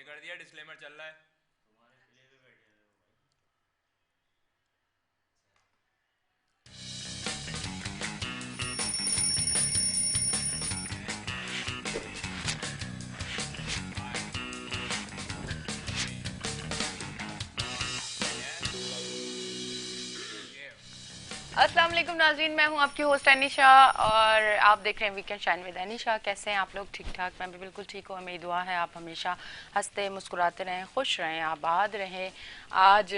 کر دیا ڈسکلیمر چل رہا ہے. السلام علیکم ناظرین، میں ہوں آپ کی ہوسٹ انیشا اور آپ دیکھ رہے ہیں ویکینڈ شائن ود انیشا. کیسے ہیں آپ لوگ؟ ٹھیک ٹھاک؟ میں بھی بالکل ٹھیک ہوں. میری دعا ہے آپ ہمیشہ ہنستے مسکراتے رہیں، خوش رہیں، آباد رہیں. آج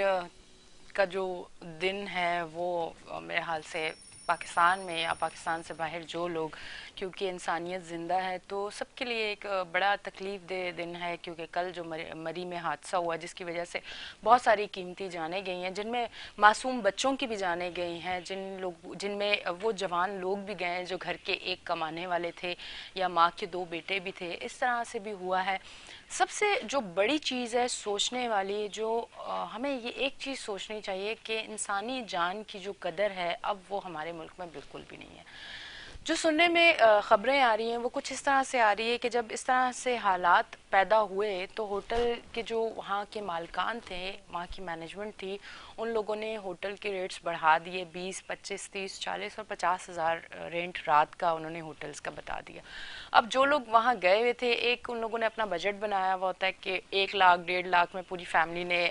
کا جو دن ہے وہ میرے حال سے پاکستان میں یا پاکستان سے باہر جو لوگ، کیونکہ انسانیت زندہ ہے تو سب کے لیے ایک بڑا تکلیف دہ دن ہے. کیونکہ کل جو مری میں حادثہ ہوا جس کی وجہ سے بہت ساری قیمتی جانیں گئی ہیں، جن میں معصوم بچوں کی بھی جانیں گئی ہیں، جن میں وہ جوان لوگ بھی گئے ہیں جو گھر کے ایک کمانے والے تھے یا ماں کے دو بیٹے بھی تھے. اس طرح سے بھی ہوا ہے. سب سے جو بڑی چیز ہے سوچنے والی، جو ہمیں یہ ایک چیز سوچنی چاہیے کہ انسانی جان کی جو قدر ہے اب وہ ہمارے ملک میں بالکل بھی نہیں ہے. جو سننے میں خبریں آ رہی ہیں وہ کچھ اس طرح سے آ رہی ہے کہ جب اس طرح سے حالات پیدا ہوئے تو ہوٹل کے جو وہاں کے مالکان تھے، وہاں کی مینجمنٹ تھی، ان لوگوں نے ہوٹل کے ریٹس بڑھا دیے. 20 25 30 40 اور 50,000 رینٹ رات کا انہوں نے ہوٹلز کا بتا دیا. اب جو لوگ وہاں گئے ہوئے تھے، ایک ان لوگوں نے اپنا بجٹ بنایا ہوا ہوتا ہے کہ 1 لاکھ 1.5 لاکھ میں پوری فیملی نے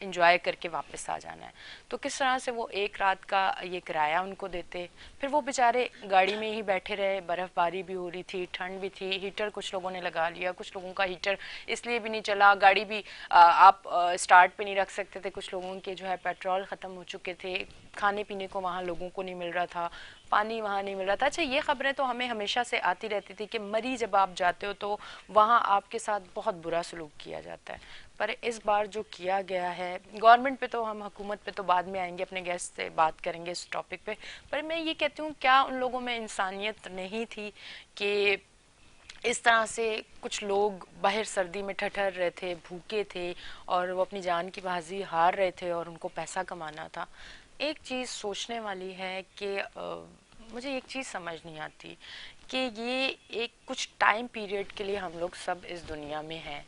انجوائے کر کے واپس آ جانا ہے. تو کس طرح سے وہ ایک رات کا یہ کرایہ ان کو دیتے؟ پھر وہ بیچارے گاڑی میں ہی بیٹھے رہے. برف باری بھی ہو رہی تھی، ٹھنڈ بھی تھی. ہیٹر کچھ لوگوں نے لگا لیا، کچھ لوگوں کا ہیٹر اس لیے بھی نہیں چلا، گاڑی بھی آپ اسٹارٹ پہ نہیں رکھ سکتے تھے. کچھ لوگوں کے جو ہے پیٹرول ختم ہو چکے تھے، کھانے پینے کو وہاں لوگوں کو نہیں مل رہا تھا، پانی وہاں نہیں مل رہا تھا. اچھا، یہ خبریں تو ہمیں ہمیشہ سے آتی رہتی تھی کہ مری جب آپ جاتے ہو تو وہاں آپ کے ساتھ بہت برا سلوک کیا جاتا ہے. پر اس بار جو کیا گیا ہے گورنمنٹ پہ، تو ہم حکومت پہ تو بعد میں آئیں گے، اپنے گیسٹ سے بات کریں گے اس ٹاپک پہ. پر میں یہ کہتی ہوں، کیا ان لوگوں میں انسانیت نہیں تھی کہ اس طرح سے کچھ لوگ باہر سردی میں ٹھٹھر رہے تھے، بھوکے تھے اور وہ اپنی جان کی بازی ہار رہے تھے اور ان کو پیسہ کمانا تھا. ایک چیز سوچنے والی ہے کہ مجھے ایک چیز سمجھ نہیں آتی کہ یہ ایک کچھ ٹائم پیریڈ کے لیے ہم لوگ سب اس دنیا میں ہیں.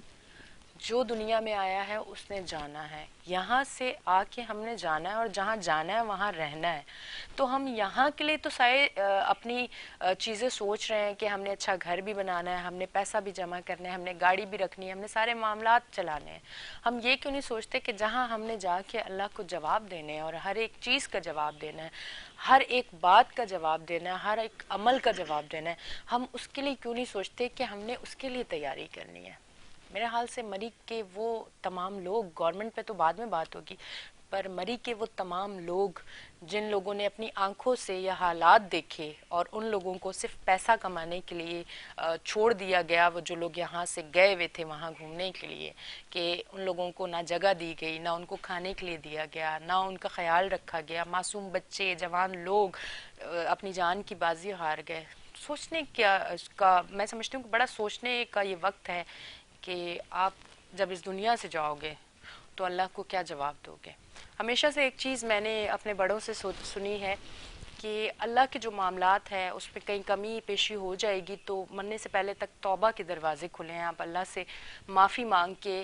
جو دنیا میں آیا ہے اس نے جانا ہے، یہاں سے آ کے ہم نے جانا ہے اور جہاں جانا ہے وہاں رہنا ہے. تو ہم یہاں کے لیے تو سارے اپنی چیزیں سوچ رہے ہیں کہ ہم نے اچھا گھر بھی بنانا ہے، ہم نے پیسہ بھی جمع کرنا ہے، ہم نے گاڑی بھی رکھنی ہے، ہم نے سارے معاملات چلانے ہیں. ہم یہ کیوں نہیں سوچتے کہ جہاں ہم نے جا کے اللہ کو جواب دینے اور ہر ایک چیز کا جواب دینا ہے، ہر ایک بات کا جواب دینا ہے، ہر ایک عمل کا جواب دینا ہے، ہم اس کے لیے کیوں نہیں سوچتے کہ ہم نے اس کے لیے تیاری کرنی ہے. میرے حال سے مری کے وہ تمام لوگ، گورنمنٹ پہ تو بعد میں بات ہوگی، پر مری کے وہ تمام لوگ جن لوگوں نے اپنی آنکھوں سے یہ حالات دیکھے اور ان لوگوں کو صرف پیسہ کمانے کے لیے چھوڑ دیا گیا، وہ جو لوگ یہاں سے گئے ہوئے تھے وہاں گھومنے کے لیے، کہ ان لوگوں کو نہ جگہ دی گئی، نہ ان کو کھانے کے لیے دیا گیا، نہ ان کا خیال رکھا گیا. معصوم بچے، جوان لوگ اپنی جان کی بازی ہار گئے. سوچنے کیا اس کا، میں سمجھتی ہوں کہ بڑا سوچنے کا یہ وقت ہے کہ آپ جب اس دنیا سے جاؤ گے تو اللہ کو کیا جواب دو گے. ہمیشہ سے ایک چیز میں نے اپنے بڑوں سے سنی ہے کہ اللہ کے جو معاملات ہیں اس پہ کہیں کمی پیشی ہو جائے گی تو مرنے سے پہلے تک توبہ کے دروازے کھلے ہیں. آپ اللہ سے معافی مانگ کے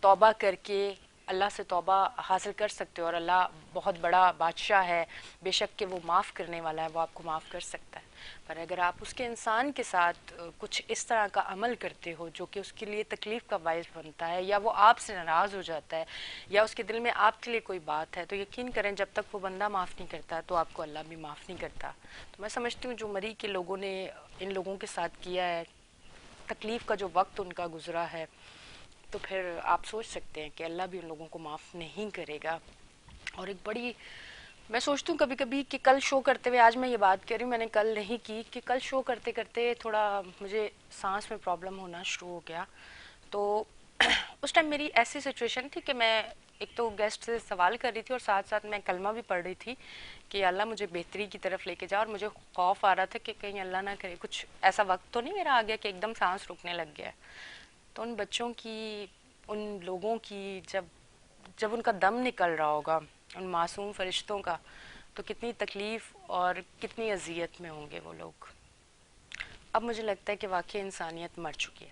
توبہ کر کے اللہ سے توبہ حاصل کر سکتے ہو، اور اللہ بہت بڑا بادشاہ ہے، بے شک کہ وہ معاف کرنے والا ہے، وہ آپ کو معاف کر سکتا ہے. پر اگر آپ اس کے انسان کے ساتھ کچھ اس طرح کا عمل کرتے ہو جو کہ اس کے لیے تکلیف کا باعث بنتا ہے، یا وہ آپ سے ناراض ہو جاتا ہے، یا اس کے دل میں آپ کے لیے کوئی بات ہے، تو یقین کریں جب تک وہ بندہ معاف نہیں کرتا تو آپ کو اللہ بھی معاف نہیں کرتا. تو میں سمجھتی ہوں جو مری کے لوگوں نے ان لوگوں کے ساتھ کیا ہے، تکلیف کا جو وقت ان کا گزرا ہے، تو پھر آپ سوچ سکتے ہیں کہ اللہ بھی ان لوگوں کو معاف نہیں کرے گا. اور ایک بڑی، میں سوچتی ہوں کبھی کبھی کہ کل شو کرتے ہوئے، آج میں یہ بات کر رہی ہوں، میں نے کل نہیں کی، کہ کل شو کرتے کرتے تھوڑا مجھے سانس میں پرابلم ہونا شروع ہو گیا. تو اس ٹائم میری ایسی سچویشن تھی کہ میں ایک تو گیسٹ سے سوال کر رہی تھی اور ساتھ ساتھ میں کلمہ بھی پڑھ رہی تھی کہ اللہ مجھے بہتری کی طرف لے کے جا. اور مجھے خوف آ رہا تھا کہ کہیں اللہ نہ کرے کچھ ایسا وقت تو نہیں میرا آ گیا کہ ایک دم سانس رکنے لگ گیا. تو ان بچوں کی، ان لوگوں کی جب ان کا دم نکل رہا ہوگا، ان معصوم فرشتوں کا، تو کتنی تکلیف اور کتنی اذیت میں ہوں گے وہ لوگ. اب مجھے لگتا ہے کہ واقعی انسانیت مر چکی ہے،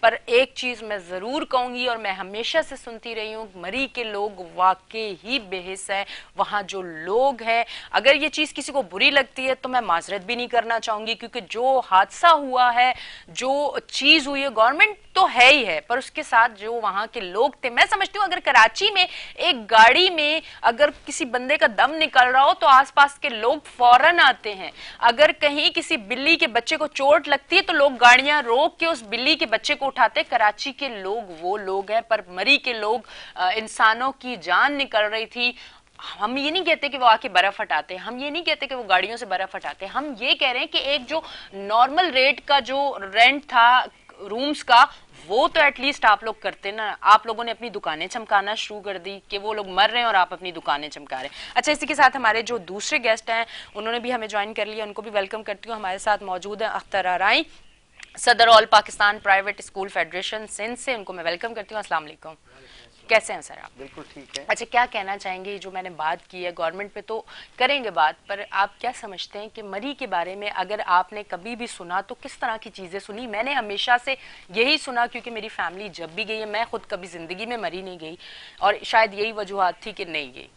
پر ایک چیز میں ضرور کہوں گی اور میں ہمیشہ سے سنتی رہی ہوں, مری کے لوگ واقعی ہی بے حس ہے. وہاں جو لوگ ہیں, اگر یہ چیز کسی کو بری لگتی ہے تو میں معذرت بھی نہیں کرنا چاہوں گی, کیونکہ جو حادثہ ہوا ہے, جو چیز ہوئی ہے, گورنمنٹ تو ہے ہی ہے, پر اس کے ساتھ جو وہاں کے لوگ تھے, میں سمجھتی ہوں اگر کراچی میں ایک گاڑی میں اگر کسی بندے کا دم نکل رہا ہو تو آس پاس کے لوگ فوراً آتے ہیں. اگر کہیں کسی بلی کے بچے کو چوٹ لگتی ہے تو لوگ گاڑیاں روک کے اس بلی کے بچے کو اٹھاتے. کراچی کے لوگ وہ لوگ ہیں, پر مری کے لوگ, انسانوں کی جان نکل رہی تھی. ہم یہ نہیں کہتے کہ وہ آ کے برف ہٹاتے, ہم یہ نہیں کہتے کہ وہ گاڑیوں سے برف ہٹاتے, ہم یہ کہہ رہے ہیں کہ ایک جو نارمل ریٹ کا جو رینٹ تھا رومز کا, وہ تو ایٹ لیسٹ آپ لوگ کرتے نا. آپ لوگوں نے اپنی دکانیں چمکانا شروع کر دی کہ وہ لوگ مر رہے ہیں اور آپ اپنی دکانیں چمکا رہے ہیں. اچھا, اسی کے ساتھ ہمارے جو دوسرے گیسٹ ہیں انہوں نے بھی ہمیں جوائن کر لیا, ان کو بھی ویلکم کرتی ہوں. ہمارے ساتھ موجود ہیں اختر آرائی, صدر all Pakistan private school federation Sindh سے. ان کو میں ویلکم کرتی ہوں. السلام علیکم, کیسے ہیں سر آپ؟ بالکل ٹھیک ہے. اچھا, کیا کہنا چاہیں گے؟ جو میں نے بات کی ہے گورنمنٹ پہ تو کریں گے بات, پر آپ کیا سمجھتے ہیں کہ مری کے بارے میں اگر آپ نے کبھی بھی سنا تو کس طرح کی چیزیں سنی؟ میں نے ہمیشہ سے یہی سنا, کیونکہ میری فیملی جب بھی گئی ہے, میں خود کبھی زندگی میں مری نہیں گئی, اور شاید یہی وجوہات تھی کہ نہیں گئی,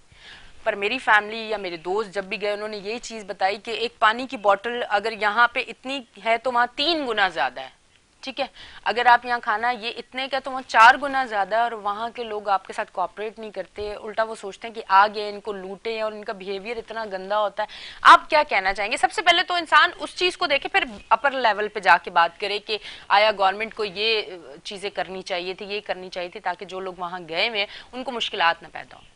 پر میری فیملی یا میرے دوست جب بھی گئے انہوں نے یہی چیز بتائی کہ ایک پانی کی بوٹل اگر یہاں پہ اتنی ہے تو وہاں 3 گنا زیادہ ہے. ٹھیک ہے, اگر آپ یہاں کھانا یہ اتنے کا تو وہاں 4 گنا زیادہ ہے, اور وہاں کے لوگ آپ کے ساتھ کوآپریٹ نہیں کرتے, الٹا وہ سوچتے ہیں کہ آگے ان کو لوٹیں, اور ان کا بیہیویئر اتنا گندا ہوتا ہے. آپ کیا کہنا چاہیں گے؟ سب سے پہلے تو انسان اس چیز کو دیکھے, پھر اپر لیول پہ جا کے بات کرے کہ آیا گورنمنٹ کو یہ چیزیں کرنی چاہیے تھی, یہ کرنی چاہیے تھی, تاکہ جو لوگ وہاں گئے ہوئے ان کو مشکلات نہ پیدا ہوں.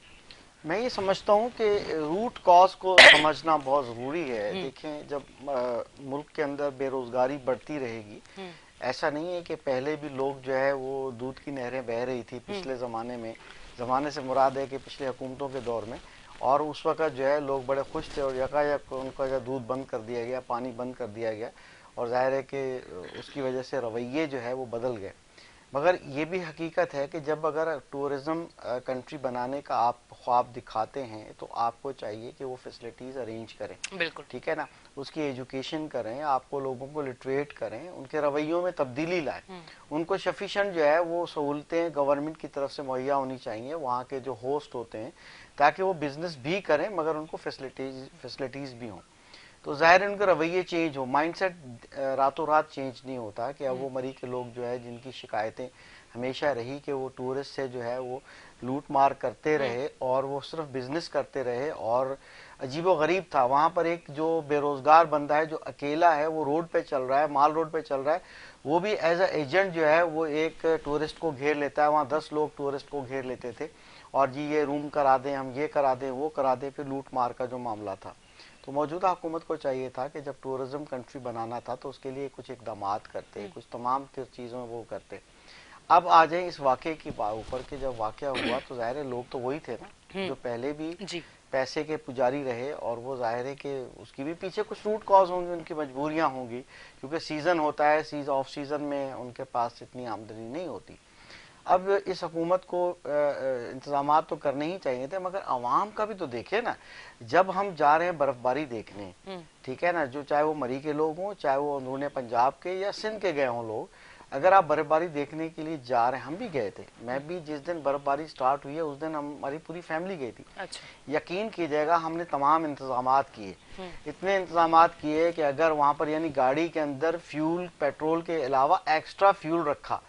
میں یہ سمجھتا ہوں کہ روٹ کاز کو سمجھنا بہت ضروری ہے. دیکھیں, جب ملک کے اندر بے روزگاری بڑھتی رہے گی, ایسا نہیں ہے کہ پہلے بھی لوگ جو ہے وہ دودھ کی نہریں بہہ رہی تھی پچھلے زمانے میں. زمانے سے مراد ہے کہ پچھلے حکومتوں کے دور میں, اور اس وقت جو ہے لوگ بڑے خوش تھے, اور یکایک ان کا جو دودھ بند کر دیا گیا, پانی بند کر دیا گیا, اور ظاہر ہے کہ اس کی وجہ سے رویے جو ہے وہ بدل گئے. مگر یہ بھی حقیقت ہے کہ جب اگر ٹورزم کنٹری بنانے کا آپ خواب دکھاتے ہیں تو آپ کو چاہیے کہ وہ فیسلٹیز ارینج کریں. بالکل ٹھیک ہے نا, اس کی ایجوکیشن کریں, آپ کو لوگوں کو لٹریٹ کریں, ان کے رویوں میں تبدیلی لائیں. ان کو سفیشینٹ جو ہے وہ سہولتیں گورنمنٹ کی طرف سے مہیا ہونی چاہیے وہاں کے جو ہوسٹ ہوتے ہیں, تاکہ وہ بزنس بھی کریں مگر ان کو فیسلٹیز بھی ہوں. تو ظاہر ان کے رویے چینج ہو, مائنڈ سیٹ راتوں رات چینج نہیں ہوتا. کہ اب وہ مری کے لوگ جو ہے جن کی شکایتیں ہمیشہ رہی کہ وہ ٹورسٹ سے جو ہے وہ لوٹ مار کرتے رہے, اور وہ صرف بزنس کرتے رہے, اور عجیب و غریب تھا وہاں پر ایک جو بے روزگار بندہ ہے جو اکیلا ہے, وہ روڈ پہ چل رہا ہے, مال روڈ پہ چل رہا ہے, وہ بھی ایز اے ایجنٹ جو ہے وہ ایک ٹورسٹ کو گھیر لیتا ہے. وہاں 10 لوگ ٹورسٹ کو گھیر لیتے تھے, اور جی یہ روم کرا دیں, ہم یہ کرا دیں, وہ کرا دیں, پھر لوٹ مار کا جو معاملہ تھا. تو موجودہ حکومت کو چاہیے تھا کہ جب ٹورزم کنٹری بنانا تھا تو اس کے لیے کچھ اقدامات کرتے, کچھ تمام چیزوں میں وہ کرتے. اب آ جائیں اس واقعے کی اوپر کہ جب واقعہ ہوا تو ظاہر ہے لوگ تو وہی تھے نا جو پہلے بھی پیسے کے پجاری رہے, اور وہ ظاہر ہے کہ اس کی بھی پیچھے کچھ روٹ کاز ہوں گی, ان کی مجبوریاں ہوں گی, کیونکہ سیزن ہوتا ہے, آف سیزن میں ان کے پاس اتنی آمدنی نہیں ہوتی. اب اس حکومت کو انتظامات تو کرنے ہی چاہیے تھے, مگر عوام کا بھی تو دیکھے نا. جب ہم جا رہے ہیں برف باری دیکھنے, ٹھیک ہے نا, جو چاہے وہ مری کے لوگ ہوں, چاہے وہ اندرون پنجاب کے یا سندھ کے گئے ہوں لوگ, اگر آپ برف باری دیکھنے کے لیے جا رہے ہیں, ہم بھی گئے تھے, میں بھی جس دن برف باری سٹارٹ ہوئی ہے اس دن ہماری پوری فیملی گئی تھی. یقین کیجئے گا ہم نے تمام انتظامات کیے, اتنے انتظامات کیے کہ اگر وہاں پر یعنی گاڑی کے اندر فیول پیٹرول کے علاوہ ایکسٹرا فیول رکھا,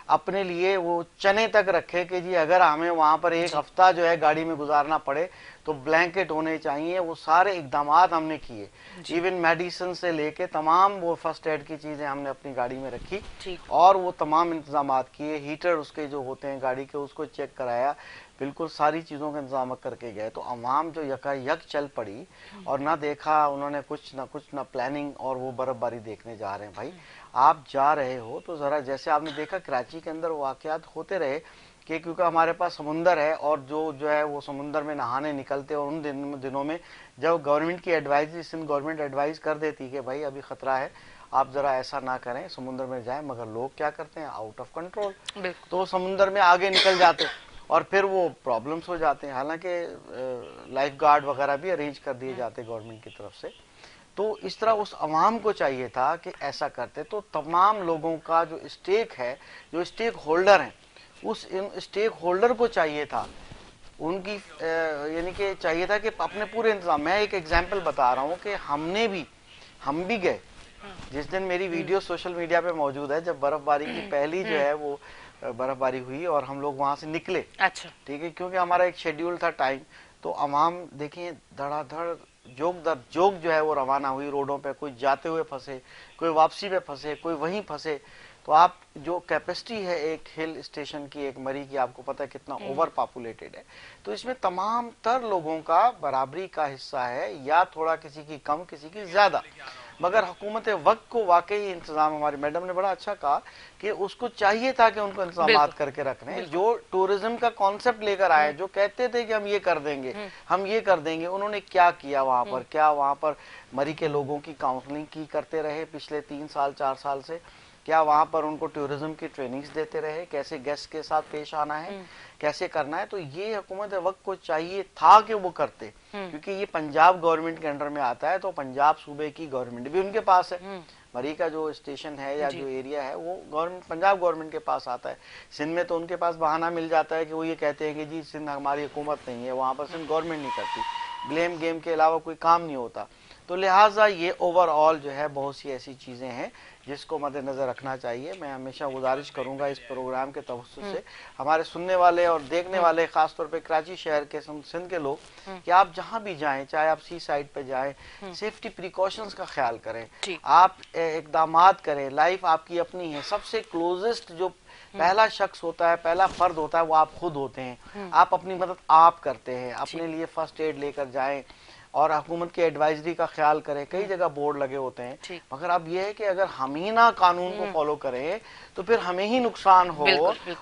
اپنے لیے وہ چنے تک رکھے کہ جی اگر ہمیں وہاں پر ایک ہفتہ جو ہے گاڑی میں گزارنا پڑے تو بلینکٹ ہونے چاہیے. وہ سارے اقدامات ہم نے کیے, ایون میڈیسن سے لے کے تمام وہ فرسٹ ایڈ کی چیزیں ہم نے اپنی گاڑی میں رکھی, اور وہ تمام انتظامات کیے. ہیٹر اس کے جو ہوتے ہیں گاڑی کے اس کو چیک کرایا, بالکل ساری چیزوں کا انتظام کر کے گئے. تو عوام جو یک چل پڑی, اور نہ دیکھا انہوں نے کچھ نہ پلاننگ, اور وہ برف باری دیکھنے جا رہے ہیں. بھائی آپ جا رہے ہو تو ذرا, جیسے آپ نے دیکھا کراچی کے اندر واقعات ہوتے رہے کہ کیونکہ ہمارے پاس سمندر ہے, اور جو ہے وہ سمندر میں نہانے نکلتے, اور ان دنوں میں جب گورنمنٹ کی ایڈوائزری, سندھ گورنمنٹ ایڈوائز کر دیتی کہ بھائی ابھی خطرہ ہے, آپ ذرا ایسا نہ کریں, سمندر میں جائیں, مگر لوگ کیا کرتے ہیں, آؤٹ آف کنٹرول, تو سمندر میں آگے نکل جاتے, اور پھر وہ پرابلمس ہو جاتے ہیں. حالانکہ لائف گارڈ وغیرہ بھی ارینج کر دیے جاتے گورنمنٹ کی طرف سے. تو اس طرح اس عوام کو چاہیے تھا کہ ایسا کرتے. تو تمام لوگوں کا جو اسٹیک ہے, جو اسٹیک ہولڈر ہیں, اس اسٹیک ہولڈر کو چاہیے تھا, ان کی یعنی کہ چاہیے تھا کہ اپنے پورے انتظام. میں ایک ایگزامپل بتا رہا ہوں کہ ہم بھی گئے. جس دن میری ویڈیو سوشل میڈیا پہ موجود ہے, جب برف باری کی پہلی جو ہے وہ برف باری ہوئی اور ہم لوگ وہاں سے نکلے, اچھا ٹھیک ہے, کیونکہ ہمارا ایک شیڈیول تھا ٹائم. تو عوام دیکھیں دھڑا دھڑ جوگ در جوگ جو ہے وہ روانہ ہوئی روڈوں پہ. کوئی جاتے ہوئے پھنسے, کوئی واپسی پہ پھنسے, کوئی وہیں پھنسے. تو آپ جو کیپیسٹی ہے ایک ہل اسٹیشن کی, ایک مری کی, آپ کو پتہ ہے کتنا اوور پاپولیٹڈ ہے. تو اس میں تمام تر لوگوں کا برابری کا حصہ ہے, یا تھوڑا کسی کی کم کسی کی زیادہ. مگر حکومت وقت کو واقعی انتظام, ہماری میڈم نے بڑا اچھا کہا کہ اس کو چاہیے تھا کہ ان کو انتظامات کر کے رکھنے. جو ٹورزم کا کانسیپٹ لے کر آئے, جو کہتے تھے کہ ہم یہ کر دیں گے, ہم یہ کر دیں گے, انہوں نے کیا کیا وہاں پر؟ کیا وہاں پر مری کے لوگوں کی کاؤنسلنگ کی کرتے رہے پچھلے 3 سال 4 سال سے؟ کیا وہاں پر ان کو ٹورزم کی ٹریننگز دیتے رہے, کیسے گیسٹ کے ساتھ پیش آنا ہے, کیسے کرنا ہے؟ تو یہ حکومت وقت کو چاہیے تھا کہ وہ کرتے, کیونکہ یہ پنجاب گورنمنٹ کے انڈر میں آتا ہے. تو پنجاب صوبے کی گورنمنٹ بھی ان کے پاس ہے. مری کا جو اسٹیشن ہے یا جو ایریا ہے وہ پنجاب گورنمنٹ کے پاس آتا ہے. سندھ میں تو ان کے پاس بہانہ مل جاتا ہے کہ وہ یہ کہتے ہیں کہ جی سندھ ہماری حکومت نہیں ہے, وہاں پر سندھ گورنمنٹ نہیں کرتی. بلیم گیم کے علاوہ کوئی کام نہیں ہوتا. تو لہٰذا یہ اوور آل جو ہے بہت سی ایسی چیزیں ہیں جس کو مد نظر رکھنا چاہیے. میں ہمیشہ گزارش کروں گا اس پروگرام کے توسط سے ہمارے سننے والے اور دیکھنے والے, خاص طور پہ کراچی شہر کے سندھ کے لوگ, کہ آپ جہاں بھی جائیں, چاہے آپ سی سائڈ پہ جائیں, سیفٹی پریکاشنز کا خیال کریں, آپ اقدامات کریں. لائف آپ کی اپنی ہے. سب سے کلوزسٹ جو پہلا شخص ہوتا ہے, پہلا فرد ہوتا ہے, وہ آپ خود ہوتے ہیں. آپ اپنی مدد آپ کرتے ہیں. اپنے لیے فرسٹ ایڈ لے کر جائیں اور حکومت کی ایڈوائزری کا خیال کریں. کئی جگہ بورڈ لگے ہوتے ہیں, مگر اب یہ ہے کہ اگر ہم ہی نہ قانون کو فالو کریں تو پھر ہمیں ہی نقصان ہو,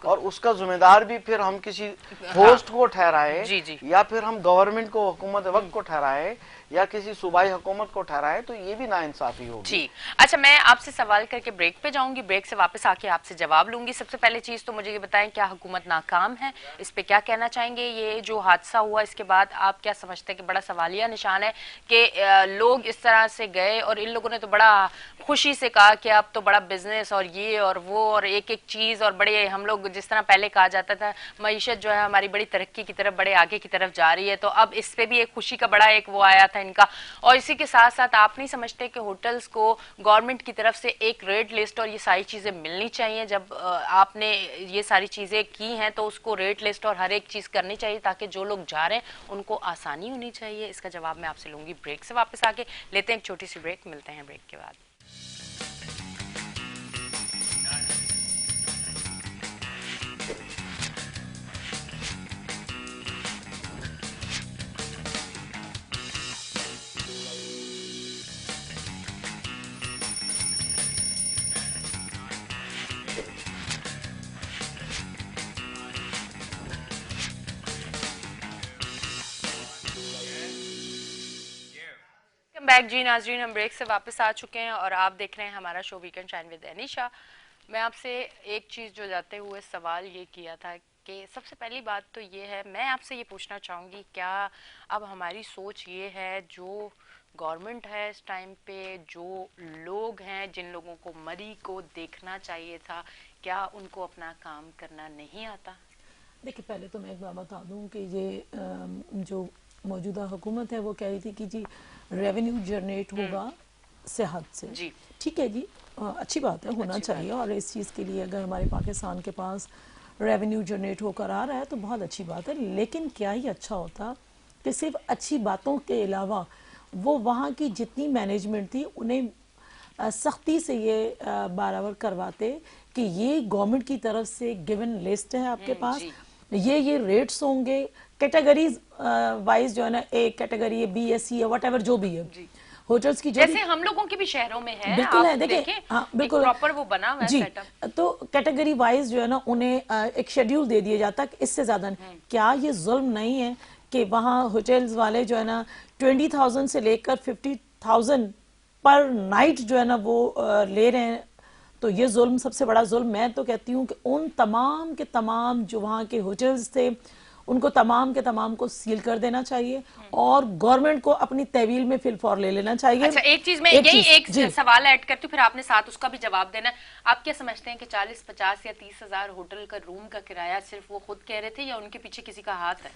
اور اس کا ذمہ دار بھی پھر ہم کسی ہوسٹ کو ٹھہرائیں, یا پھر ہم گورنمنٹ کو, حکومت وقت کو ٹھہرائیں, یا کسی صوبائی حکومت کو ٹھہرائیں, تو یہ بھی ناانصافی ہوگی. جی اچھا, میں آپ سے سوال کر کے بریک پہ جاؤں گی, بریک سے واپس آ کے آپ سے جواب لوں گی. سب سے پہلے چیز تو مجھے یہ بتائیں, کیا حکومت ناکام ہے؟ اس پہ کیا کہنا چاہیں گے؟ یہ جو حادثہ ہوا اس کے بعد آپ کیا سمجھتے ہیں کہ بڑا سوالیہ نشان ہے کہ لوگ اس طرح سے گئے, اور ان لوگوں نے تو بڑا خوشی سے کہا کہ اب تو بڑا بزنس اور یہ اور وہ اور ایک ایک چیز, اور بڑے ہم لوگ جس طرح پہلے کہا جاتا تھا معیشت جو ہے ہماری بڑی ترقی کی طرف, بڑے آگے کی طرف جا رہی ہے, تو اب اس پہ بھی ایک خوشی کا بڑا ایک وہ آیا تھا ان کا. اور اسی کے ساتھ ساتھ آپ نہیں سمجھتے کہ ہوٹلز کو گورنمنٹ کی طرف سے ایک ریٹ لسٹ اور یہ ساری چیزیں ملنی چاہیے؟ جب آپ نے یہ ساری چیزیں کی ہیں تو اس کو ریٹ لسٹ اور ہر ایک چیز کرنی چاہیے تاکہ جو لوگ جا رہے ہیں ان کو آسانی ہونی چاہیے. اس کا جواب میں آپ سے لوں گی بریک سے واپس آ کے. لیتے ہیں ایک چھوٹی سی بریک, ملتے ہیں بریک کے بعد. بیک جی ناظرین, ہم بریک سے واپس آ چکے ہیں اور آپ دیکھ رہے ہیں ہمارا شو ویکنڈ شائن ود انیشا. میں آپ سے ایک چیز جو جاتے ہوئے سوال یہ کیا تھا کہ سب سے پہلی بات تو یہ ہے, میں آپ سے یہ پوچھنا چاہوں گی, کیا اب ہماری سوچ یہ ہے جو گورنمنٹ ہے اس ٹائم پہ, جو لوگ ہیں جن لوگوں کو مری کو دیکھنا چاہیے تھا, کیا ان کو اپنا کام کرنا نہیں آتا؟ دیکھیں, پہلے تو میں ایک بات بتا دوں کہ یہ جو موجودہ حکومت ہے وہ کہہ رہی تھی کہ جی ریونیو جنریٹ ہوگا صحت سے. جی ٹھیک ہے جی, اچھی بات ہے, ہونا چاہیے, اور اس چیز کے لیے اگر ہمارے پاکستان کے پاس ریونیو جنریٹ ہو کر آ رہا ہے تو بہت اچھی بات ہے. لیکن کیا ہی اچھا ہوتا کہ صرف اچھی باتوں کے علاوہ وہ وہاں کی جتنی مینجمنٹ تھی انہیں سختی سے یہ برابر کرواتے کہ یہ گورنمنٹ کی طرف سے گیون لسٹ ہے آپ کے پاس, یہ ریٹس ہوں گے کیٹیگریز وائز, جو ہے نا, ایک کیٹیگری ہے, بی ایس سی ہے, واٹ ایور جو بھی ہے, ہوٹلز کی جو جیسے ہم لوگوں کی بھی شہروں میں ہے, بالکل ہے, دیکھیں, ہاں بالکل پراپر وہ بنا ہوا ہے جی, سیٹ اپ. تو کیٹیگری وائز جو ہے نا انہیں ایک شیڈیول دے دیا جاتا کہ اس سے زیادہ نہیں. کیا یہ ظلم نہیں ہے کہ وہاں ہوٹلز والے جو ہے نا 20,000 سے لے کر 50,000 پر نائٹ جو ہے نا وہ لے رہے ہیں؟ تو یہ ظلم, سب سے بڑا ظلم میں تو کہتی ہوں کہ ان تمام کے تمام جو وہاں کے ہوٹلز تھے ان کو تمام کے تمام کو سیل کر دینا چاہیے اور گورنمنٹ کو اپنی تحویل میں فی الفور لے لینا چاہیے. اچھا ایک چیز میں یہی ایک سوال ایڈ کرتی ہوں پھر آپ نے ساتھ اس کا بھی جواب دینا ہے. آپ کیا سمجھتے ہیں کہ 40-50 یا 30 ہزار ہوٹل کا روم کا کرایہ صرف وہ خود کہہ رہے تھے یا ان کے پیچھے کسی کا ہاتھ ہے؟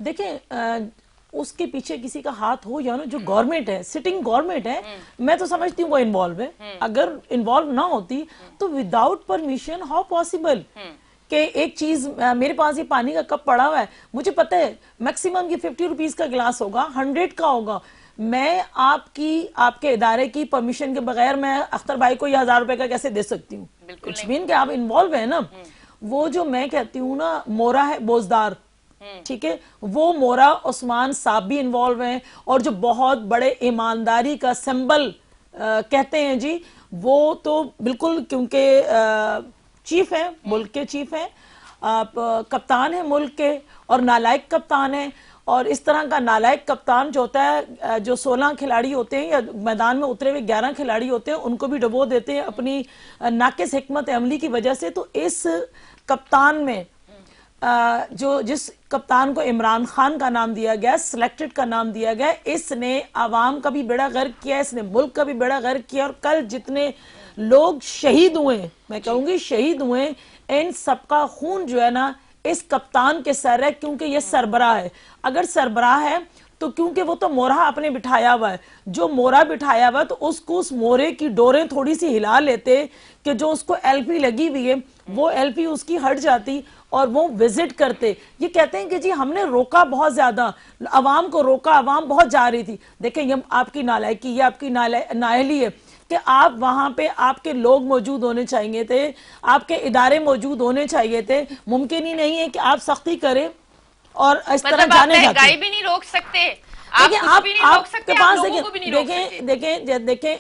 دیکھیں اس کے پیچھے کسی کا ہاتھ ہو یا نا, جو گورنمنٹ ہے, سٹنگ گورنمنٹ ہے, میں تو سمجھتی ہوں وہ انوالو ہے. اگر انوالو نہ ہوتی تو وداؤٹ پرمیشن ہاؤ پاسبل کہ ایک چیز میرے پاس یہ پانی کا کپ پڑا ہوا ہے, مجھے پتہ ہے میکسیمم یہ 50 روپیز کا گلاس ہوگا, 100 کا ہوگا, میں آپ کے ادارے کی پرمیشن کے بغیر میں اختر بھائی کو یہ 1000 روپے کا کیسے دے سکتی ہوں؟ اٹس مین کہ آپ انوالو ہیں نا. وہ جو میں کہتی ہوں نا مورا ہے بوزدار, ٹھیک ہے, وہ مورا عثمان صاحب بھی انوالو ہیں اور جو بہت بڑے ایمانداری کا سمبل کہتے ہیں جی, وہ تو بالکل کیونکہ چیف ہیں, ملک کے چیف ہیں, کپتان ہیں ملک کے, اور نالائق کپتان ہیں. اور اس طرح کا نالائق کپتان جو ہوتا ہے, جو 16 کھلاڑی ہوتے ہیں یا میدان میں اترے ہوئے 11 کھلاڑی ہوتے ہیں, ان کو بھی ڈبو دیتے ہیں اپنی ناقص حکمت عملی کی وجہ سے. تو اس کپتان میں جس کپتان کو عمران خان کا نام دیا گیا, سلیکٹڈ کا نام دیا گیا, اس نے عوام کا بھی بیڑا غرق کیا, اس نے ملک کا بھی بیڑا غرق کیا. اور کل جتنے لوگ شہید ہوئے, میں کہوں گی شہید ہوئے, ان سب کا خون جو ہے نا اس کپتان کے سر ہے, کیونکہ یہ سربراہ ہے. اگر سربراہ ہے تو کیونکہ وہ تو مورا اپنے بٹھایا ہوا ہے, جو مورا بٹھایا ہوا ہے تو اس کو اس مورے کی ڈوریں تھوڑی سی ہلا لیتے کہ جو اس کو ایل پی لگی ہوئی ہے وہ ایل پی اس کی ہٹ جاتی اور وہ وزٹ کرتے. یہ کہتے ہیں کہ جی ہم نے روکا بہت زیادہ, عوام کو روکا, عوام بہت جا رہی تھی. دیکھیں یہ آپ کی نالائکی, یہ آپ کی نااہلی ہے کہ آپ وہاں پہ آپ کے لوگ موجود ہونے چاہیے تھے, آپ کے ادارے موجود ہونے چاہیے تھے. ممکن ہی نہیں ہے کہ آپ سختی کریں اور اس طرح جانے جاتے. مہنگائی بھی نہیں روک سکتے, آپ کچھ بھی نہیں روک سکتے, آپ لوگوں کو بھی نہیں روک سکتے. دیکھیں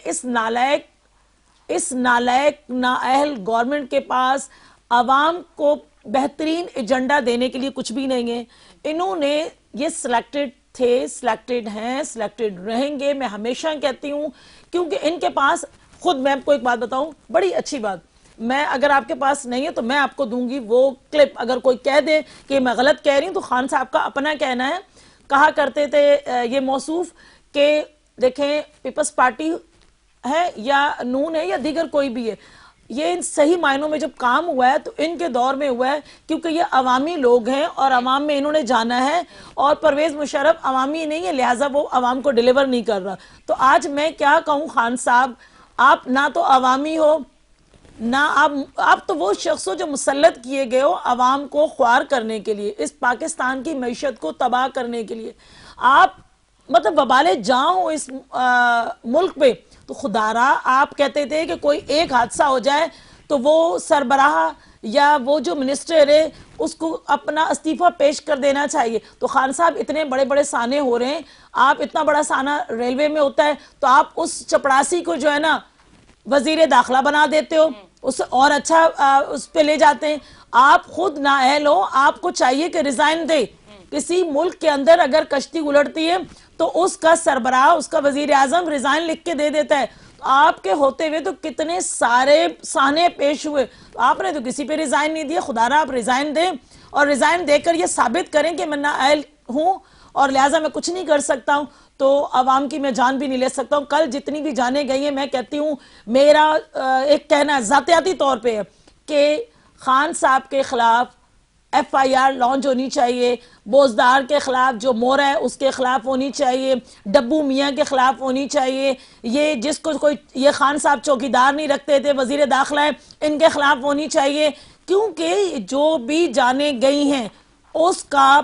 اس نالائق نااہل گورنمنٹ کے پاس عوام کو بہترین ایجنڈا دینے کے لیے کچھ بھی نہیں ہے. انہوں نے یہ سلیکٹڈ تھے, سلیکٹڈ ہیں, سلیکٹڈ رہیں گے. میں ہمیشہ کہتی ہوں کیونکہ ان کے پاس خود, میں آپ کو ایک بات بتاؤں, بڑی اچھی بات, میں اگر آپ کے پاس نہیں ہے تو میں آپ کو دوں گی وہ کلپ. اگر کوئی کہہ دے کہ میں غلط کہہ رہی ہوں تو خان صاحب کا اپنا کہنا ہے. کہا کرتے تھے یہ موصوف کہ دیکھیں پیپلز پارٹی ہے یا نون ہے یا دیگر کوئی بھی ہے, یہ صحیح معنوں میں جب کام ہوا ہے تو ان کے دور میں ہوا ہے, کیونکہ یہ عوامی لوگ ہیں اور عوام میں انہوں نے جانا ہے, اور پرویز مشرف عوامی نہیں ہے, لہٰذا وہ عوام کو ڈیلیور نہیں کر رہا. تو آج میں کیا کہوں خان صاحب, آپ نہ تو عوامی ہو, نہ آپ تو وہ شخص ہو جو مسلط کیے گئے ہو عوام کو خوار کرنے کے لیے, اس پاکستان کی معیشت کو تباہ کرنے کے لیے. آپ مطلب وبال جاں ہو اس ملک پہ. تو خدا را آپ کہتے تھے کہ کوئی ایک حادثہ ہو جائے تو وہ سربراہ یا وہ جو منسٹر ہے اس کو اپنا استعفیٰ پیش کر دینا چاہیے. تو خان صاحب اتنے بڑے بڑے سانے ہو رہے ہیں, آپ اتنا بڑا سانہ ریلوے میں ہوتا ہے تو آپ اس چپڑاسی کو جو ہے نا وزیر داخلہ بنا دیتے ہو, اس اور اچھا اس پہ لے جاتے ہیں. آپ خود نااہل ہو, آپ کو چاہیے کہ ریزائن دے. کسی ملک کے اندر اگر کشتی الٹتی ہے تو اس کا سربراہ, اس کا وزیر اعظم ریزائن لکھ کے دے دیتا ہے. آپ کے ہوتے ہوئے تو کتنے سارے سانے پیش ہوئے, آپ نے تو کسی پہ ریزائن نہیں دیا. خدا را آپ ریزائن دیں اور ریزائن دے کر یہ ثابت کریں کہ میں نااہل ہوں اور لہٰذا میں کچھ نہیں کر سکتا ہوں, تو عوام کی میں جان بھی نہیں لے سکتا ہوں. کل جتنی بھی جانیں گئی ہیں, میں کہتی ہوں میرا ایک کہنا ذاتیاتی طور پہ ہے کہ خان صاحب کے خلاف ایف آئی آر لانچ ہونی چاہیے, بوزدار کے خلاف جو مورا ہے اس کے خلاف ہونی چاہیے, ڈبو میاں کے خلاف ہونی چاہیے, یہ جس کو کوئی یہ خان صاحب چوکیدار نہیں رکھتے تھے, وزیر داخلہ ہے, ان کے خلاف ہونی چاہیے. کیونکہ جو بھی جانے گئی ہیں اس کا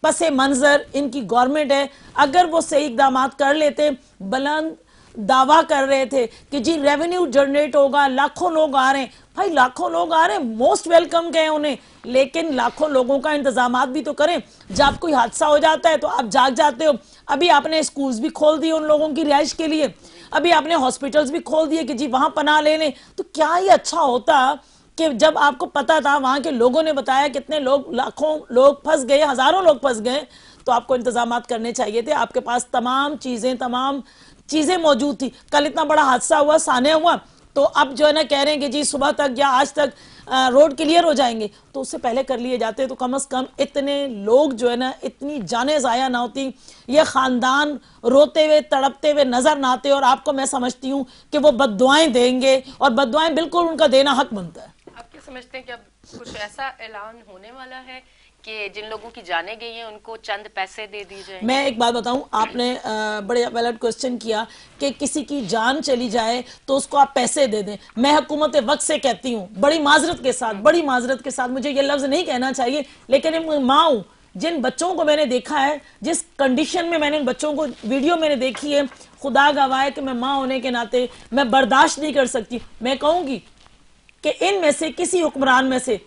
پس منظر ان کی گورنمنٹ ہے. اگر وہ صحیح اقدامات کر لیتے, بلند دعویٰ کر رہے تھے کہ جی ریونیو جنریٹ ہوگا, لاکھوں لوگ آ رہے ہیں. بھائی لاکھوں لوگ آ رہے ہیں, موسٹ ویلکم گئے انہیں, لیکن لاکھوں لوگوں کا انتظامات بھی تو کریں. جب کوئی حادثہ ہو جاتا ہے تو آپ جاگ جاتے ہو. ابھی آپ نے اسکولز بھی کھول دیے ان لوگوں کی رہائش کے لیے, ابھی آپ نے ہاسپٹلز بھی کھول دیے کہ جی وہاں پناہ لے لیں. تو کیا یہ اچھا ہوتا کہ جب آپ کو پتا تھا, وہاں کے لوگوں نے بتایا کتنے لوگ, لاکھوں لوگ پھنس گئے, ہزاروں لوگ پھنس گئے, تو آپ کو انتظامات کرنے چاہیے تھے. آپ کے پاس تمام چیزیں موجود تھی. کل اتنا بڑا حادثہ ہوا, سانحہ ہوا, تو اب جو ہے نا کہہ رہے ہیں کہ جی صبح تک یا آج تک روڈ کلیئر ہو جائیں گے، تو اس سے پہلے کر لیے جاتے تو کم از کم اتنے لوگ جو ہے نا اتنی جانیں ضائع نہ ہوتی، یہ خاندان روتے ہوئے تڑپتے ہوئے نظر نہ آتے، اور آپ کو میں سمجھتی ہوں کہ وہ بد دعائیں دیں گے، اور بد دعائیں بالکل ان کا دینا حق بنتا ہے۔ آپ کیا سمجھتے ہیں کہ اب کچھ ایسا اعلان ہونے والا ہے کہ جن لوگوں کی جانیں گئی ہیں ان کو چند پیسے دے دی جائیں؟ میں ایک بات بتاؤں، آپ نے بڑے ویلڈ کوسچن کیا کہ کسی کی جان چلی جائے تو اس کو آپ پیسے دے دیں۔ میں حکومت وقت سے کہتی ہوں بڑی معذرت کے ساتھ مجھے یہ لفظ نہیں کہنا چاہیے، لیکن میں ماں ہوں، جن بچوں کو میں نے دیکھا ہے، جس کنڈیشن میں نے ان بچوں کو ویڈیو میں نے دیکھی ہے، خدا گواہ ہے کہ میں ماں ہونے کے ناطے میں برداشت نہیں کر سکتی۔ میں کہوں گی کہ ان میں سے کسی حکمران میں سے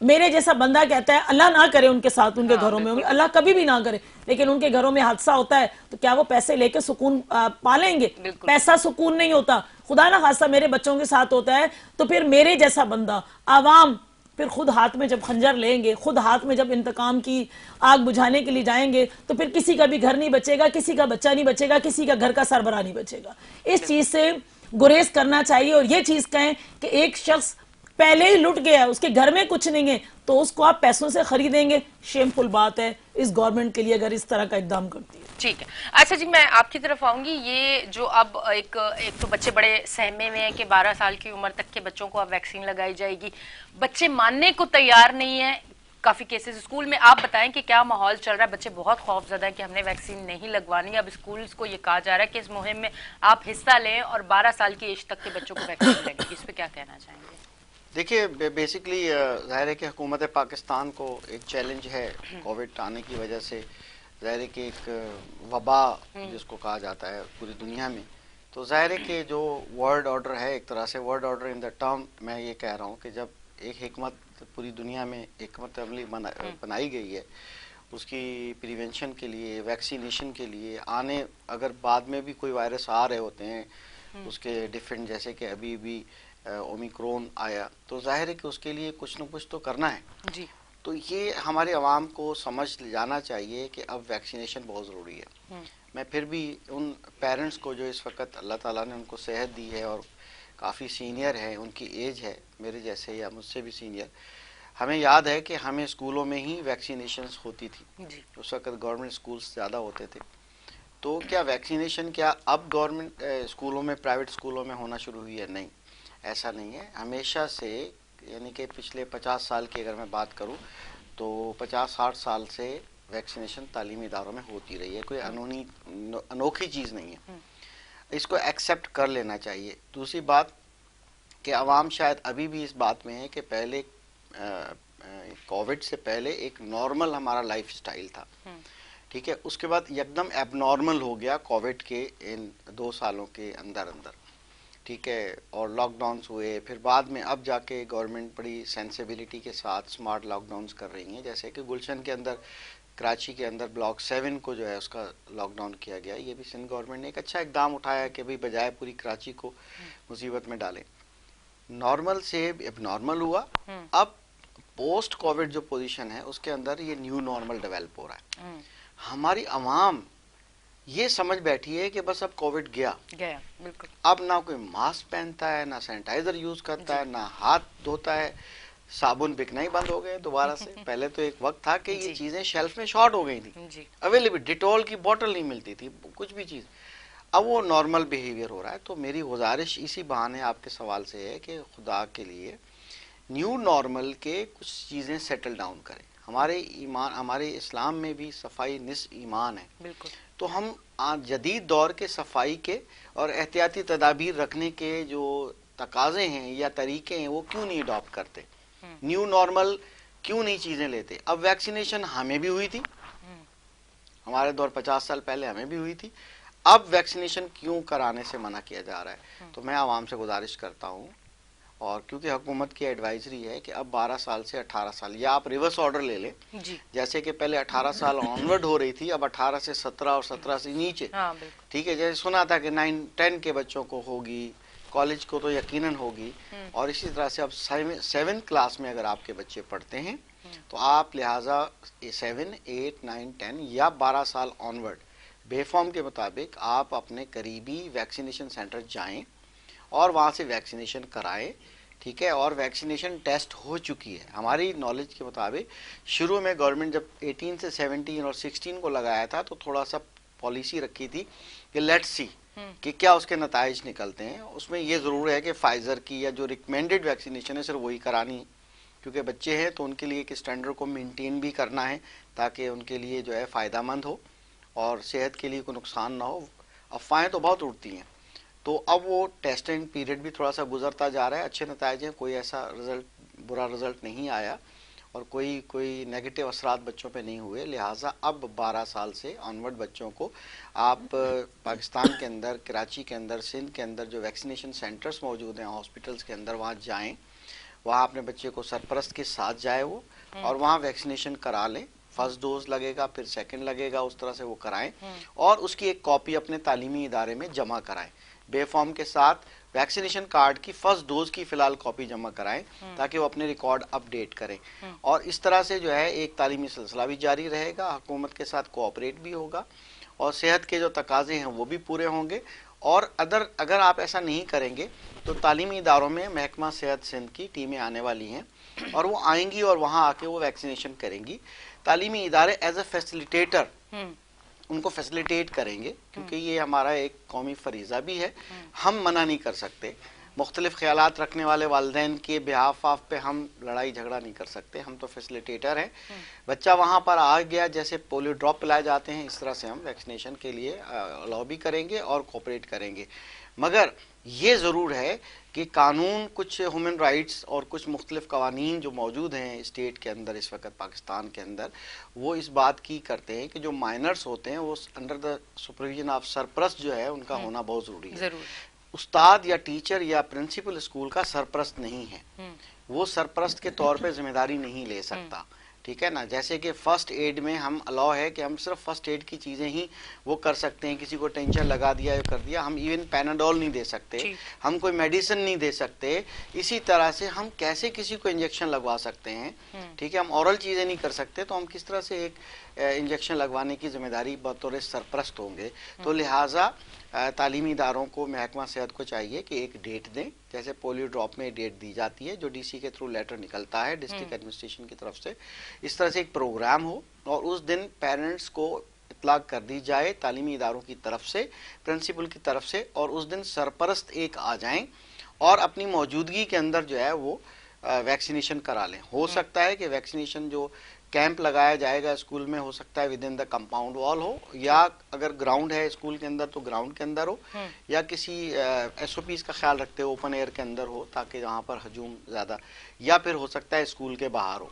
میرے جیسا بندہ کہتا ہے اللہ نہ کرے ان کے ساتھ، ان کے گھروں میں، اللہ کبھی بھی نہ کرے، لیکن ان کے گھروں میں حادثہ ہوتا ہے تو کیا وہ پیسے لے کے سکون پالیں گے؟ پیسہ سکون نہیں ہوتا، خدا نہ خاصہ میرے بچوں کے ساتھ ہوتا ہے تو پھر میرے جیسا بندہ، عوام پھر خود ہاتھ میں جب خنجر لیں گے، خود ہاتھ میں جب انتقام کی آگ بجھانے کے لیے جائیں گے تو پھر کسی کا بھی گھر نہیں بچے گا، کسی کا بچہ نہیں بچے گا، کسی کا گھر کا سربراہ نہیں بچے گا۔ اس چیز سے گریز کرنا چاہیے، اور یہ چیز کہیں کہ ایک شخص پہلے ہی لٹ گیا، اس کے گھر میں کچھ نہیں ہے تو اس کو آپ پیسوں سے خریدیں گے، شیم فل بات ہے اس گورنمنٹ کے لیے اگر اس طرح کا اقدام کرتی ہے۔ ٹھیک ہے، اچھا جی، میں آپ کی طرف آؤں گی۔ یہ جو اب ایک تو بچے بڑے سہمے ہوئے ہیں کہ 12 سال کی عمر تک کے بچوں کو اب ویکسین لگائی جائے گی، بچے ماننے کو تیار نہیں ہیں۔ کافی کیسز اسکول میں، آپ بتائیں کہ کیا ماحول چل رہا ہے؟ بچے بہت خوف زدہ ہیں کہ ہم نے ویکسین نہیں لگوانی۔ اب اسکولز کو یہ کہا جا رہا ہے کہ اس مہم میں آپ حصہ لیں اور 12 سال کی ایج تک کے بچوں کو ویکسین لگے۔ اس پہ کیا کہنا چاہیں گے؟ دیکھیے بیسکلی ظاہر ہے کہ حکومت پاکستان کو ایک چیلنج ہے کووڈ آنے کی وجہ سے، ظاہر ہے کہ ایک وبا جس کو کہا جاتا ہے پوری دنیا میں، تو ظاہر ہے کہ جو ورلڈ آرڈر ہے، ایک طرح سے world order in the term میں یہ کہہ رہا ہوں کہ جب ایک حکمت پوری دنیا میں حکمت عملی بنائی گئی ہے اس کی پریونشن کے لیے، ویکسینیشن کے لیے، آنے اگر بعد میں بھی کوئی وائرس آ رہے ہوتے ہیں اس کے ڈفرینٹ، جیسے کہ ابھی بھی اومیکرون آیا، تو ظاہر ہے کہ اس کے لیے کچھ نہ کچھ تو کرنا ہے۔ جی، تو یہ ہمارے عوام کو سمجھ جانا چاہیے کہ اب ویکسینیشن بہت ضروری ہے۔ میں پھر بھی ان پیرنٹس کو جو اس وقت اللہ تعالیٰ نے ان کو صحت دی ہے اور کافی سینئر ہیں، ان کی ایج ہے میرے جیسے یا مجھ سے بھی سینئر، ہمیں یاد ہے کہ ہمیں اسکولوں میں ہی ویکسینیشنز ہوتی تھی، اس وقت گورنمنٹ اسکولز زیادہ ہوتے تھے۔ تو کیا ویکسینیشن کیا اب گورنمنٹ اسکولوں میں، پرائیویٹ اسکولوں میں ہونا شروع ہوئی ہے؟ نہیں، ایسا نہیں ہے۔ ہمیشہ سے، یعنی کہ پچھلے 50 سال کی اگر میں بات کروں تو 50-60 سال سے ویکسینیشن تعلیمی اداروں میں ہوتی رہی ہے، کوئی انوکھی چیز نہیں ہے، اس کو ایکسیپٹ کر لینا چاہیے۔ دوسری بات کہ عوام شاید ابھی بھی اس بات میں ہے کہ پہلے کووڈ سے پہلے ایک نارمل ہمارا لائف سٹائل تھا، ٹھیک ہے، اس کے بعد یکدم ایب نارمل ہو گیا کووڈ کے ان 2 سالوں کے اندر، ٹھیک ہے، اور لاک ڈاؤنس ہوئے، پھر بعد میں اب جا کے گورنمنٹ بڑی سینسیبلٹی کے ساتھ سمارٹ لاک ڈاؤنس کر رہی ہیں، جیسے کہ گلشن کے اندر، کراچی کے اندر بلاک 7 کو جو ہے اس کا لاک ڈاؤن کیا گیا۔ یہ بھی سندھ گورنمنٹ نے ایک اچھا اقدام اٹھایا کہ بھئی بجائے پوری کراچی کو مصیبت میں ڈالیں، نارمل سے اب نارمل ہوا۔ اب پوسٹ کووڈ جو پوزیشن ہے اس کے اندر یہ نیو نارمل ڈیولپ ہو رہا ہے۔ ہماری عوام یہ سمجھ بیٹھی ہے کہ بس اب کووڈ گیا، بالکل، اب نہ کوئی ماسک پہنتا ہے، نہ سینیٹائزر یوز کرتا ہے، نہ ہاتھ دھوتا ہے، صابن بکنا ہی بند ہو گئے دوبارہ سے۔ پہلے تو ایک وقت تھا کہ یہ چیزیں شیلف میں شارٹ ہو گئی تھیں، اویلیبل، ڈیٹول کی بوٹل نہیں ملتی تھی، کچھ بھی چیز، اب وہ نارمل بیہیویئر ہو رہا ہے۔ تو میری گزارش اسی بہانے آپ کے سوال سے ہے کہ خدا کے لیے نیو نارمل کے کچھ چیزیں سیٹل ڈاؤن کریں۔ ہمارے ایمان، ہمارے اسلام میں بھی صفائی نصف ایمان ہے، بالکل، تو ہم جدید دور کے صفائی کے اور احتیاطی تدابیر رکھنے کے جو تقاضے ہیں یا طریقے ہیں وہ کیوں نہیں اڈاپٹ کرتے؟ نیو نارمل کیوں نہیں چیزیں لیتے؟ اب ویکسینیشن ہمیں بھی ہوئی تھی، ہمارے دور 50 سال پہلے ہمیں بھی ہوئی تھی، اب ویکسینیشن کیوں کرانے سے منع کیا جا رہا ہے؟ تو میں عوام سے گزارش کرتا ہوں، اور کیونکہ حکومت کی ایڈوائزری ہے کہ اب 12 سال سے 18 سال، یا آپ ریورس آرڈر لے لیں، جیسے کہ پہلے 18 سال آنورڈ ہو رہی تھی، اب 18 سے 17 اور 17 سے نیچے، ٹھیک ہے، جیسے سنا تھا کہ 9-10 کے بچوں کو ہوگی، کالج کو تو یقیناً ہوگی، اور اسی طرح سے اب 7 کلاس میں اگر آپ کے بچے پڑھتے ہیں تو آپ لہٰذا 7, 8, 9, 10 یا 12 سال آنورڈ بے فارم کے مطابق آپ اپنے قریبی ویکسینیشن سینٹر جائیں اور وہاں سے ویکسینیشن کرائیں. ٹھیک ہے, اور ویکسینیشن ٹیسٹ ہو چکی ہے. ہماری نالج کے مطابق شروع میں گورنمنٹ جب 18 سے 17 اور 16 کو لگایا تھا تو تھوڑا سا پالیسی رکھی تھی کہ لیٹ سی کہ کیا اس کے نتائج نکلتے ہیں. اس میں یہ ضرور ہے کہ فائزر کی یا جو ریکمینڈڈ ویکسینیشن ہے صرف وہی کرانی ہے, کیونکہ بچے ہیں تو ان کے لیے ایک اسٹینڈرڈ کو مینٹین بھی کرنا ہے تاکہ ان کے لیے جو ہے فائدہ مند ہو اور صحت کے لیے کوئی نقصان نہ ہو. افواہیں تو بہت اڑتی ہیں, تو اب وہ ٹیسٹنگ پیریڈ بھی تھوڑا سا گزرتا جا رہا ہے. اچھے نتائج ہیں, کوئی ایسا برا رزلٹ نہیں آیا اور کوئی نیگیٹو اثرات بچوں پہ نہیں ہوئے. لہٰذا اب 12 سال سے آنورڈ بچوں کو آپ پاکستان کے اندر, کراچی کے اندر, سندھ کے اندر جو ویکسینیشن سینٹرز موجود ہیں ہاسپٹلس کے اندر, وہاں جائیں, وہاں اپنے بچے کو سرپرست کے ساتھ جائے وہ, اور وہاں ویکسینیشن کرا لیں. فرسٹ ڈوز لگے گا, پھر سیکنڈ لگے گا, اس طرح سے وہ کرائیں اور اس کی ایک کاپی اپنے تعلیمی ادارے میں جمع کرائیں بے فارم کے ساتھ. ویکسینیشن کارڈ کی فرسٹ ڈوز کی فی الحال کاپی جمع کرائیں تاکہ وہ اپنے ریکارڈ اپ ڈیٹ کریں, اور اس طرح سے جو ہے ایک تعلیمی سلسلہ بھی جاری رہے گا, حکومت کے ساتھ کوآپریٹ بھی ہوگا اور صحت کے جو تقاضے ہیں وہ بھی پورے ہوں گے. اور اگر آپ ایسا نہیں کریں گے تو تعلیمی اداروں میں محکمہ صحت سندھ کی ٹیمیں آنے والی ہیں اور وہ آئیں گی اور وہاں آ کے وہ ویکسینیشن کریں گی. تعلیمی ادارے ایز اے فیسیلیٹیٹر ان کو فیسیلیٹیٹ کریں گے, کیونکہ یہ ہمارا ایک قومی فریضہ بھی ہے. ہم منع نہیں کر سکتے, مختلف خیالات رکھنے والے والدین کے بہاف آف پہ ہم لڑائی جھگڑا نہیں کر سکتے, ہم تو فیسیلیٹیٹر ہیں. بچہ وہاں پر آ گیا, جیسے پولیو ڈراپ پلائے جاتے ہیں اس طرح سے ہم ویکسینیشن کے لیے الاؤ بھی کریں گے اور کوآپریٹ کریں گے. مگر یہ ضرور ہے کہ قانون, کچھ ہیومن رائٹس اور کچھ مختلف قوانین جو موجود ہیں اسٹیٹ کے اندر اس وقت پاکستان کے اندر, وہ اس بات کی کرتے ہیں کہ جو مائنرز ہوتے ہیں وہ انڈر دا سپرویژن آف سرپرست جو ہے ان کا ہونا بہت ضروری ہے. استاد یا ٹیچر یا پرنسپل اسکول کا سرپرست نہیں ہے, وہ سرپرست کے طور پہ ذمہ داری نہیں لے سکتا. ٹھیک ہے نا, جیسے کہ فرسٹ ایڈ میں ہم الاؤ ہے کہ ہم صرف فرسٹ ایڈ کی چیزیں ہی وہ کر سکتے ہیں, کسی کو ٹینشن لگا دیا یا کر دیا, ہم ایون پیناڈول نہیں دے سکتے, ہم کوئی میڈیسن نہیں دے سکتے. اسی طرح سے ہم کیسے کسی کو انجیکشن لگوا سکتے ہیں, ٹھیک ہے, ہم اورل چیزیں نہیں کر سکتے, تو ہم کس طرح سے ایک انجیکشن لگوانے کی ذمہ داری بطور سرپرست ہوں گے. تو لہٰذا تعلیمی اداروں کو, محکمہ صحت کو چاہیے کہ ایک ڈیٹ دیں, جیسے پولیو ڈراپ میں ڈیٹ دی جاتی ہے جو ڈی سی کے تھرو لیٹر نکلتا ہے ڈسٹرکٹ ایڈمنسٹریشن کی طرف سے, اس طرح سے ایک پروگرام ہو اور اس دن پیرنٹس کو اطلاع کر دی جائے تعلیمی اداروں کی طرف سے, پرنسپل کی طرف سے, اور اس دن سرپرست ایک آ جائیں اور اپنی موجودگی کے اندر جو ہے وہ ویکسینیشن کرا لیں. ہو سکتا ہے کہ ویکسینیشن جو کیمپ لگایا جائے گا اسکول میں, ہو سکتا ہے ود ان دا کمپاؤنڈ وال ہو, یا اگر گراؤنڈ ہے اسکول کے اندر تو گراؤنڈ کے اندر ہو, یا کسی ایس او پیز کا خیال رکھتے ہو اوپن ایئر کے اندر ہو تاکہ جہاں پر ہجوم زیادہ, یا پھر ہو سکتا ہے اسکول کے باہر ہو.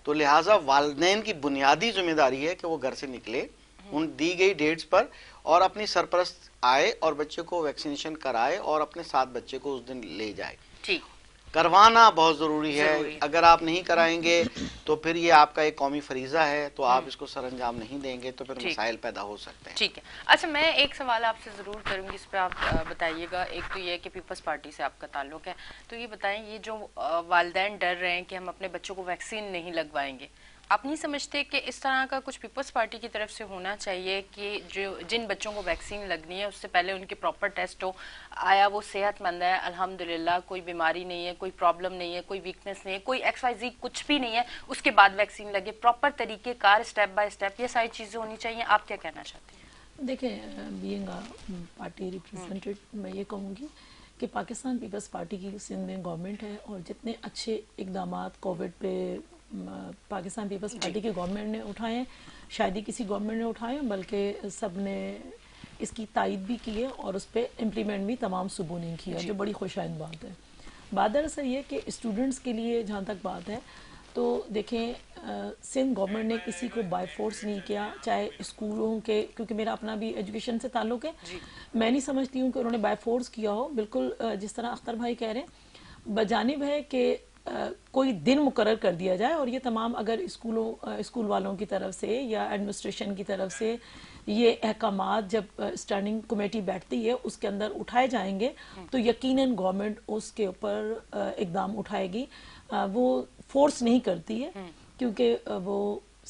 تو لہٰذا والدین کی بنیادی ذمہ داری ہے کہ وہ گھر سے نکلے ان دی گئی ڈیٹس پر اور اپنی سرپرست آئے اور بچے کو ویکسینیشن کرائے اور اپنے ساتھ بچے کو اس دن لے جائے. کروانا بہت ضروری ہے. اگر آپ نہیں کرائیں گے تو پھر یہ آپ کا ایک قومی فریضہ ہے, تو آپ اس کو سر انجام نہیں دیں گے تو پھر مسائل پیدا ہو سکتے ہیں. ٹھیک ہے. اچھا, میں ایک سوال آپ سے ضرور کروں گی, اس پہ آپ بتائیے گا. ایک تو یہ ہے کہ پیپلز پارٹی سے آپ کا تعلق ہے, تو یہ بتائیں, یہ جو والدین ڈر رہے ہیں کہ ہم اپنے بچوں کو ویکسین نہیں لگوائیں گے, آپ نہیں سمجھتے کہ اس طرح کا کچھ پیپلز پارٹی کی طرف سے ہونا چاہیے کہ جن بچوں کو ویکسین لگنی ہے اس سے پہلے ان کے پراپر ٹیسٹ ہو, آیا وہ صحت مند ہے, الحمدللہ کوئی بیماری نہیں ہے, کوئی پرابلم نہیں ہے, کوئی ویکنس نہیں ہے, کوئی ایکس وائی زی کچھ بھی نہیں ہے, اس کے بعد ویکسین لگے, پراپر طریقے کار اسٹیپ بائی اسٹیپ, یہ ساری چیزیں ہونی چاہیے. آپ کیا کہنا چاہتے ہیں؟ دیکھیں, بینگ پارٹی ریپرزینٹیڈ میں یہ کہوں گی کہ پاکستان پیپلز پارٹی کی سندھ میں گورنمنٹ ہے اور جتنے اچھے اقدامات کووڈ پہ پاکستان پیپلز پارٹی کی گورنمنٹ نے اٹھائے ہیں, شاید ہی کسی گورنمنٹ نے اٹھائے ہیں, بلکہ سب نے اس کی تائید بھی کی ہے اور اس پہ امپلیمنٹ بھی تمام صوبوں نے کیا, جو بڑی خوشائند بات ہے. بات دراصل یہ کہ اسٹوڈنٹس کے لیے جہاں تک بات ہے تو دیکھیں, سندھ گورنمنٹ نے کسی کو بائی فورس نہیں کیا, چاہے اسکولوں کے, کیونکہ میرا اپنا بھی ایجوکیشن سے تعلق ہے, میں نہیں سمجھتی ہوں کہ انہوں نے بائی فورس کیا ہو. بالکل جس طرح اختر بھائی کہہ رہے ہیں, بجانب ہے کہ کوئی دن مقرر کر دیا جائے اور یہ تمام اگر اسکول والوں کی طرف سے یا ایڈمنسٹریشن کی طرف سے یہ احکامات جب اسٹینڈنگ کمیٹی بیٹھتی ہے اس کے اندر اٹھائے جائیں گے تو یقیناً گورنمنٹ اس کے اوپر اقدام اٹھائے گی. وہ فورس نہیں کرتی ہے کیونکہ وہ